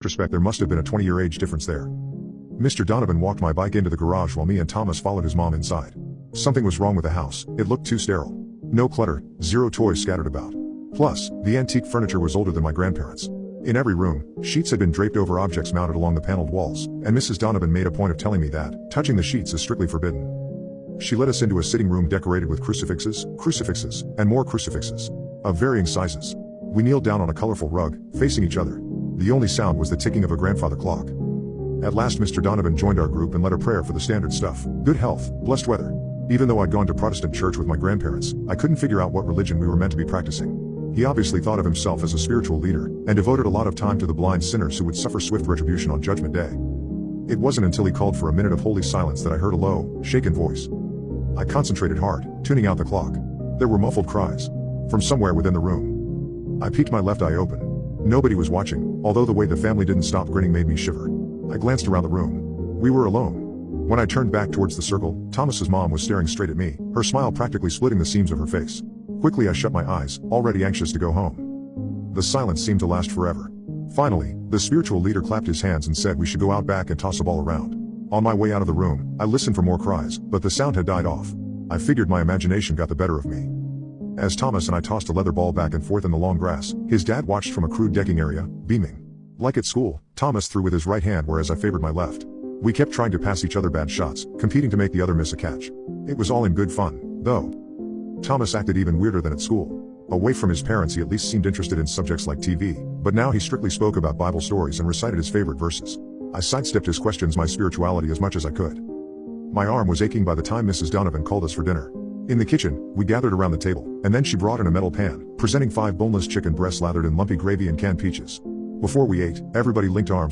retrospect, there must have been a 20-year age difference there. Mr. Donovan walked my bike into the garage while me and Thomas followed his mom inside. Something was wrong with the house. It looked too sterile. No clutter, zero toys scattered about. Plus, the antique furniture was older than my grandparents'. In every room, sheets had been draped over objects mounted along the paneled walls, and Mrs. Donovan made a point of telling me that touching the sheets is strictly forbidden. She led us into a sitting room decorated with crucifixes, and more crucifixes. Of varying sizes. We kneeled down on a colorful rug, facing each other. The only sound was the ticking of a grandfather clock. At last Mr. Donovan joined our group and led a prayer for the standard stuff. Good health, blessed weather. Even though I'd gone to Protestant church with my grandparents, I couldn't figure out what religion we were meant to be practicing. He obviously thought of himself as a spiritual leader, and devoted a lot of time to the blind sinners who would suffer swift retribution on Judgment Day. It wasn't until he called for a minute of holy silence that I heard a low, shaken voice. I concentrated hard, tuning out the clock. There were muffled cries from somewhere within the room. I peeked my left eye open. Nobody was watching, although the way the family didn't stop grinning made me shiver. I glanced around the room. We were alone. When I turned back towards the circle, Thomas's mom was staring straight at me, her smile practically splitting the seams of her face. Quickly I shut my eyes, already anxious to go home. The silence seemed to last forever. Finally, the spiritual leader clapped his hands and said we should go out back and toss a ball around. On my way out of the room, I listened for more cries, but the sound had died off. I figured my imagination got the better of me. As Thomas and I tossed a leather ball back and forth in the long grass, his dad watched from a crude decking area, beaming. Like at school, Thomas threw with his right hand whereas I favored my left. We kept trying to pass each other bad shots, competing to make the other miss a catch. It was all in good fun, though. Thomas acted even weirder than at school. Away from his parents he at least seemed interested in subjects like TV, but now he strictly spoke about Bible stories and recited his favorite verses. I sidestepped his questions my spirituality as much as I could. My arm was aching by the time Mrs. Donovan called us for dinner. In the kitchen, we gathered around the table, and then she brought in a metal pan, presenting 5 boneless chicken breasts lathered in lumpy gravy and canned peaches. Before we ate, everybody linked arms.